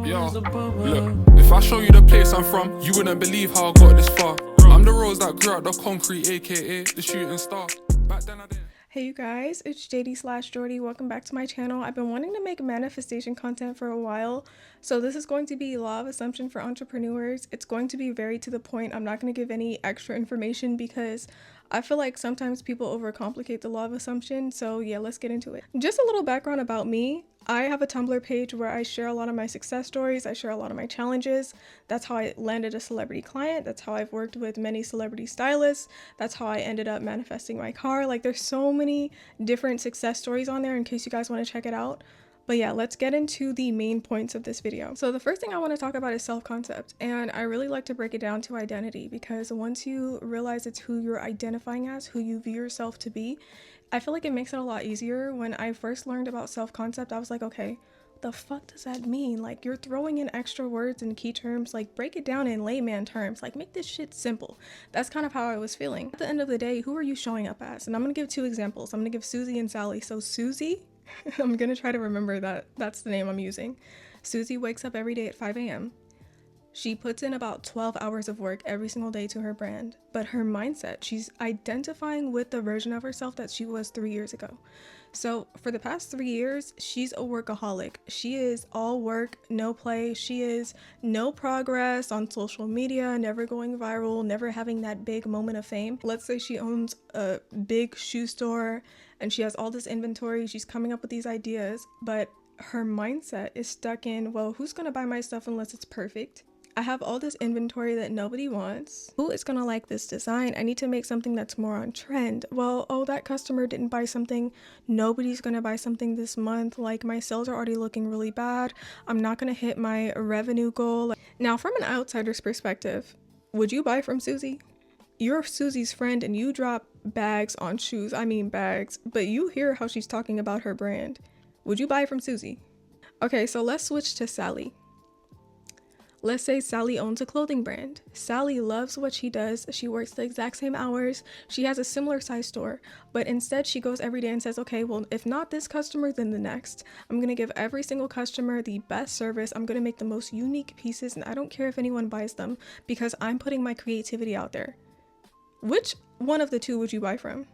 Yo, look, if I show you the place I'm from, you wouldn't believe how I got this far. I'm the rose that grew out the concrete, aka the shooting star. Back then I didn't. Hey you guys, it's JD/Jordy. Welcome back to my channel. I've been wanting to make manifestation content for a while, so this is going to be law of assumption for entrepreneurs. It's going to be very to the point. I'm not going to give any extra information because I feel like sometimes people overcomplicate the law of assumption. So yeah, let's get into it. Just a little background about me. I have a Tumblr page where I share a lot of my success stories. I share a lot of my challenges. That's how I landed a celebrity client. That's how I've worked with many celebrity stylists. That's how I ended up manifesting my car. Like, there's so many different success stories on there in case you guys want to check it out. But yeah, let's get into the main points of this video. So the first thing I want to talk about is self-concept. And I really like to break it down to identity, because once you realize it's who you're identifying as, who you view yourself to be, I feel like it makes it a lot easier. When I first learned about self-concept, I was like, okay, the fuck does that mean? Like, you're throwing in extra words and key terms. Like, break it down in layman terms. Like, make this shit simple. That's kind of how I was feeling. At the end of the day, who are you showing up as? And I'm gonna give two examples. I'm gonna give Susie and Sally. So Susie, I'm gonna try to remember that that's the name I'm using. Susie wakes up every day at 5 a.m. She puts in about 12 hours of work every single day to her brand, but her mindset, she's identifying with the version of herself that she was 3 years ago. So for the past 3 years, she's a workaholic. She is all work, no play. She is no progress on social media, never going viral, never having that big moment of fame. Let's say she owns a big shoe store and she has all this inventory. She's coming up with these ideas, but her mindset is stuck in, well, who's gonna buy my stuff unless it's perfect? I have all this inventory that nobody wants. Who is gonna like this design? I need to make something that's more on trend. Well, oh, that customer didn't buy something. Nobody's gonna buy something this month. Like, my sales are already looking really bad. I'm not gonna hit my revenue goal. Now, from an outsider's perspective, would you buy from Susie? You're Susie's friend and you drop bags on shoes. I mean bags, but you hear how she's talking about her brand. Would you buy from Susie? Okay, so let's switch to Sally. Let's say Sally owns a clothing brand. Sally loves what she does. She works the exact same hours. She has a similar size store, but instead she goes every day and says, okay, well, if not this customer, then the next. I'm going to give every single customer the best service. I'm going to make the most unique pieces, and I don't care if anyone buys them because I'm putting my creativity out there. Which one of the two would you buy from?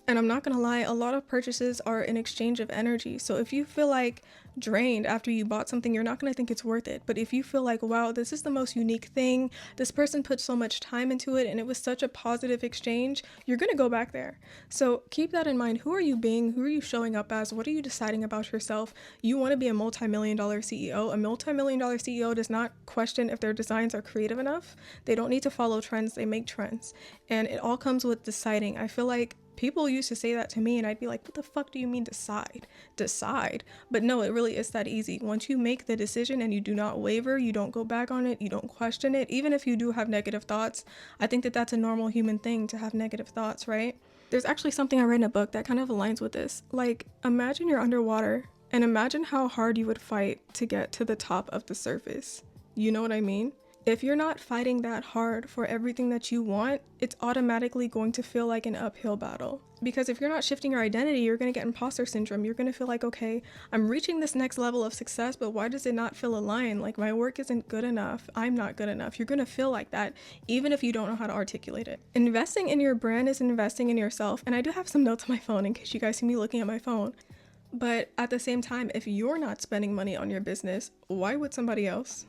And I'm not gonna lie, a lot of purchases are an exchange of energy. So if you feel like drained after you bought something, you're not gonna think it's worth it. But if you feel like, wow, this is the most unique thing, this person put so much time into it and it was such a positive exchange, you're gonna go back there. So keep that in mind. Who are you being? Who are you showing up as? What are you deciding about yourself? You wanna be a multi-million-dollar CEO. A multi-million-dollar CEO does not question if their designs are creative enough. They don't need to follow trends, they make trends. And it all comes with deciding. I feel like people used to say that to me and I'd be like, what the fuck do you mean decide? Decide. But no, it really is that easy. Once you make the decision and you do not waver, you don't go back on it, you don't question it. Even if you do have negative thoughts, I think that that's a normal human thing to have negative thoughts, right? There's actually something I read in a book that kind of aligns with this. Like, imagine you're underwater and imagine how hard you would fight to get to the top of the surface. You know what I mean? If you're not fighting that hard for everything that you want, it's automatically going to feel like an uphill battle. Because if you're not shifting your identity, you're going to get imposter syndrome. You're going to feel like, okay, I'm reaching this next level of success, but why does it not feel aligned? Like, my work isn't good enough. I'm not good enough. You're going to feel like that, even if you don't know how to articulate it. Investing in your brand is investing in yourself. And I do have some notes on my phone in case you guys see me looking at my phone. But at the same time, if you're not spending money on your business, why would somebody else?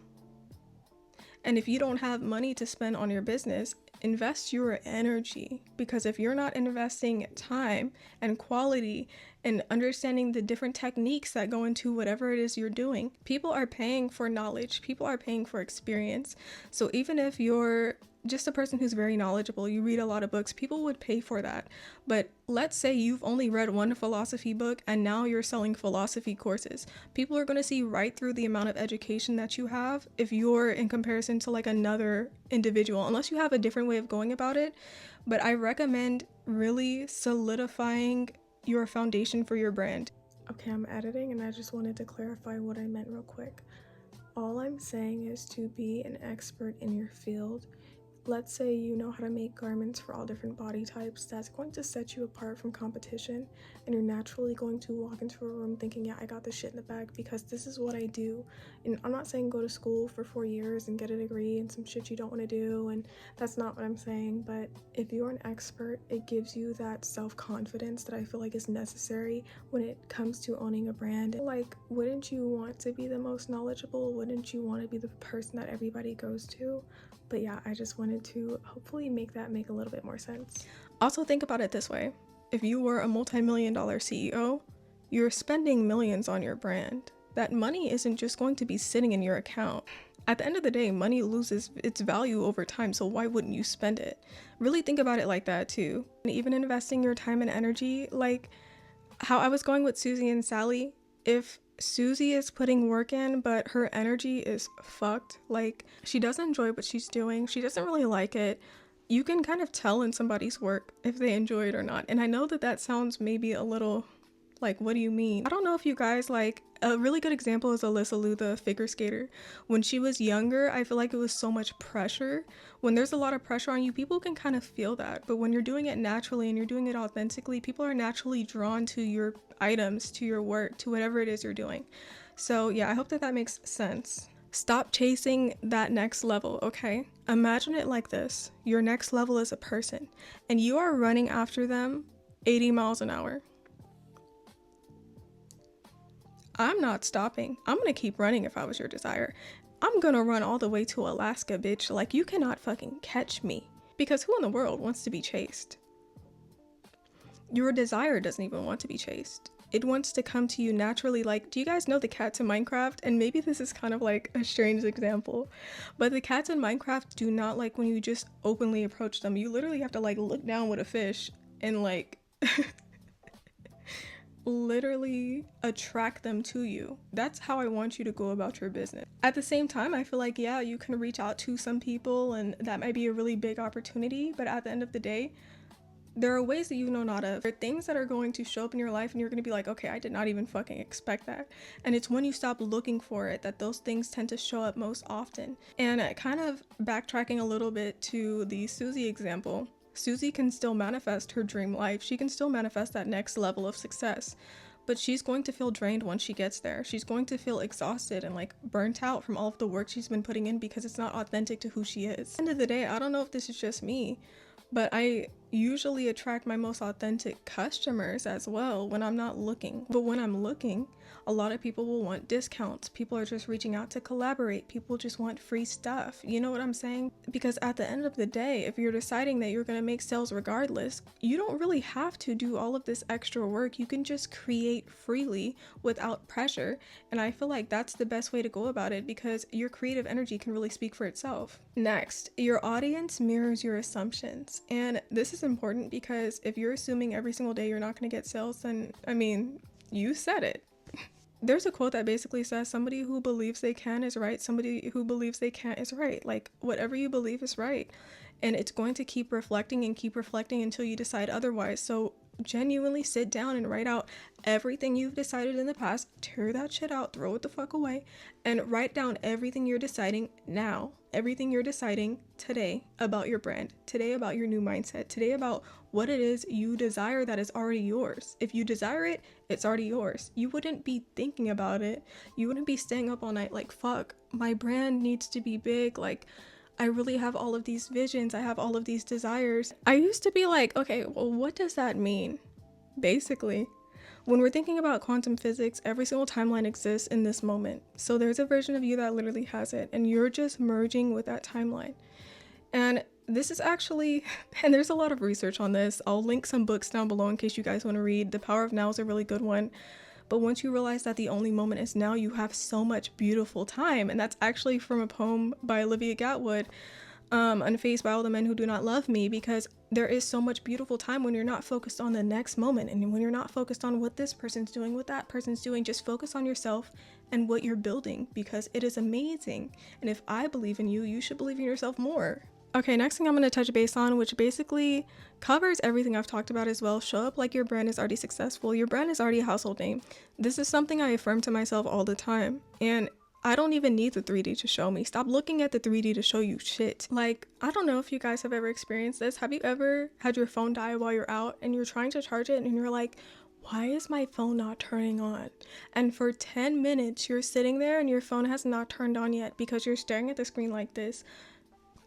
And if you don't have money to spend on your business, invest your energy, because if you're not investing time and quality and understanding the different techniques that go into whatever it is you're doing, people are paying for knowledge, people are paying for experience. So even if you're just a person who's very knowledgeable, you read a lot of books, people would pay for that. But let's say you've only read one philosophy book and now you're selling philosophy courses. People are going to see right through the amount of education that you have if you're in comparison to like another individual, unless you have a different way of going about it. But I recommend really solidifying your foundation for your brand. Okay, I'm editing and I just wanted to clarify what I meant real quick. All I'm saying is to be an expert in your field. let's say you know how to make garments for all different body types, that's going to set you apart from competition, and you're naturally going to walk into a room thinking, yeah, I got this shit in the bag because this is what I do. And I'm not saying go to school for 4 years and get a degree and some shit you don't want to do, and that's not what I'm saying, but if you're an expert, it gives you that self-confidence that I feel like is necessary when it comes to owning a brand. Like, wouldn't you want to be the most knowledgeable? Wouldn't you want to be the person that everybody goes to? But yeah, I just wanted to hopefully make that make a little bit more sense. Also, think about it this way. If you were a multi-million-dollar CEO, you're spending millions on your brand. That money isn't just going to be sitting in your account. At the end of the day, money loses its value over time, so why wouldn't you spend it? Really think about it like that too. And even investing your time and energy, like how I was going with Susie and Sally, if Susie is putting work in, but her energy is fucked. Like, she doesn't enjoy what she's doing. She doesn't really like it. You can kind of tell in somebody's work if they enjoy it or not. And I know that that sounds maybe a little like, what do you mean? I don't know if you guys, like, a really good example is Alyssa Liu, the figure skater. When she was younger, I feel like it was so much pressure. When there's a lot of pressure on you, people can kind of feel that. But when you're doing it naturally and you're doing it authentically, people are naturally drawn to your items, to your work, to whatever it is you're doing. So yeah, I hope that that makes sense. Stop chasing that next level, okay? Imagine it like this. Your next level is a person, and you are running after them 80 miles an hour. I'm not stopping. I'm gonna keep running if I was your desire. I'm gonna run all the way to Alaska, bitch. Like, you cannot fucking catch me. Because who in the world wants to be chased? Your desire doesn't even want to be chased. It wants to come to you naturally. Like, do you guys know the cats in Minecraft? And maybe this is kind of like a strange example, but the cats in Minecraft do not like when you just openly approach them. You literally have to like look down with a fish and like literally attract them to you. That's how I want you to go about your business. At the same time, I feel like, yeah, you can reach out to some people and that might be a really big opportunity, but at the end of the day, there are ways that you know not of. There are things that are going to show up in your life and you're going to be like, okay, I did not even fucking expect that. And it's when you stop looking for it that those things tend to show up most often. And kind of backtracking a little bit to the Susie example, Susie can still manifest her dream life. She can still manifest that next level of success, but she's going to feel drained once she gets there. She's going to feel exhausted and like burnt out from all of the work she's been putting in because it's not authentic to who she is. At the end of the day, I don't know if this is just me, but I usually attract my most authentic customers as well when I'm not looking. But when I'm looking, a lot of people will want discounts. People are just reaching out to collaborate. People just want free stuff. You know what I'm saying? Because at the end of the day, if you're deciding that you're going to make sales regardless, you don't really have to do all of this extra work. You can just create freely without pressure. And I feel like that's the best way to go about it because your creative energy can really speak for itself. Next, your audience mirrors your assumptions. And this is important because if you're assuming every single day you're not going to get sales, then I mean, you said it. There's a quote that basically says somebody who believes they can is right, somebody who believes they can't is right. Like, whatever you believe is right, and it's going to keep reflecting until you decide otherwise. So genuinely sit down and write out everything you've decided in the past, tear that shit out, throw it the fuck away, and write down everything you're deciding now, everything you're deciding today about your brand, today about your new mindset, today about what it is you desire that is already yours. If you desire it, it's already yours. You wouldn't be thinking about it. You wouldn't be staying up all night like, fuck, my brand needs to be big, like I really have all of these visions, I have all of these desires. I used to be like, okay, well, what does that mean? Basically, when we're thinking about quantum physics, every single timeline exists in this moment. So there's a version of you that literally has it, and you're just merging with that timeline. And this is actually, and there's a lot of research on this. I'll link some books down below in case you guys want to read. The Power of Now is a really good one. But once you realize that the only moment is now, you have so much beautiful time. And that's actually from a poem by Olivia Gatwood, Unfazed by All the Men Who Do Not Love Me, because there is so much beautiful time when you're not focused on the next moment and when you're not focused on what this person's doing, what that person's doing. Just focus on yourself and what you're building because it is amazing. And if I believe in you, you should believe in yourself more. Okay, next thing I'm going to touch base on, which basically covers everything I've talked about as well. Show up like your brand is already successful. Your brand is already a household name. This is something I affirm to myself all the time. And I don't even need the 3D to show me. Stop looking at the 3D to show you shit. Like, I don't know if you guys have ever experienced this. Have you ever had your phone die while you're out and you're trying to charge it and you're like, why is my phone not turning on? And for 10 minutes, you're sitting there and your phone has not turned on yet because you're staring at the screen like this.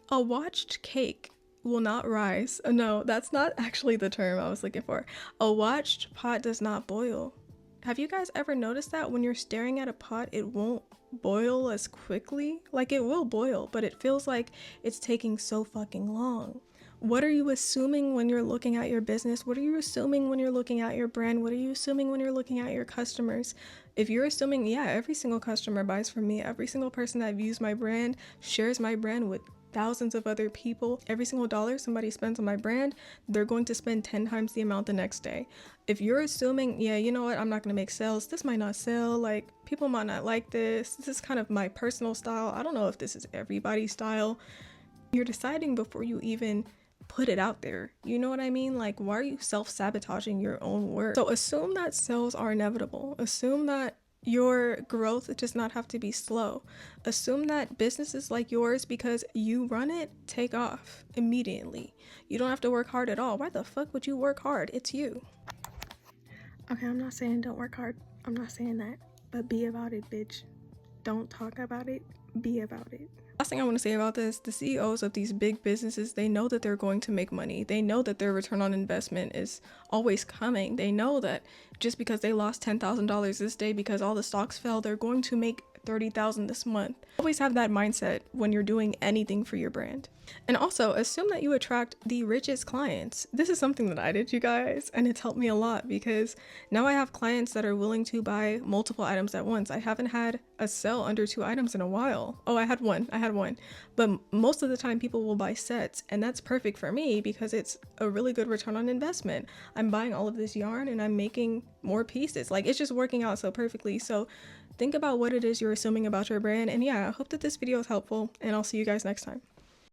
A watched cake will not rise. No, that's not actually the term I was looking for. A watched pot does not boil. Have you guys ever noticed that when you're staring at a pot, it won't boil as quickly? Like, it will boil, but it feels like it's taking so fucking long. What are you assuming when you're looking at your business? What are you assuming when you're looking at your brand? What are you assuming when you're looking at your customers? If you're assuming, yeah, every single customer buys from me, every single person that views my brand shares my brand with thousands of other people, every single dollar somebody spends on my brand, they're going to spend 10 times the amount the next day. If you're assuming, yeah, you know what, I'm not going to make sales, this might not sell, like, people might not like this is kind of my personal style, I don't know if this is everybody's style, you're deciding before you even put it out there. You know what I mean? Like, why are you self-sabotaging your own work? So assume that sales are inevitable. Assume that your growth does not have to be slow. Assume that businesses like yours, because you run it, take off immediately. You don't have to work hard at all. Why the fuck would you work hard? It's you. Okay, I'm not saying don't work hard. I'm not saying that. But be about it, bitch. Don't talk about it. Be about it. Last thing I want to say about this, the CEOs of these big businesses, they know that they're going to make money. They know that their return on investment is always coming. They know that just because they lost $10,000 this day because all the stocks fell, they're going to make $30,000 this month. Always have that mindset when you're doing anything for your brand. And also assume that you attract the richest clients. This is something that I did, you guys, and it's helped me a lot because now I have clients that are willing to buy multiple items at once. I haven't had a sale under 2 items in a while. Oh, I had one, but most of the time people will buy sets, and that's perfect for me because it's a really good return on investment. I'm buying all of this yarn and I'm making more pieces. Like, it's just working out so perfectly. So think about what it is you're assuming about your brand. And yeah, I hope that this video is helpful, and I'll see you guys next time.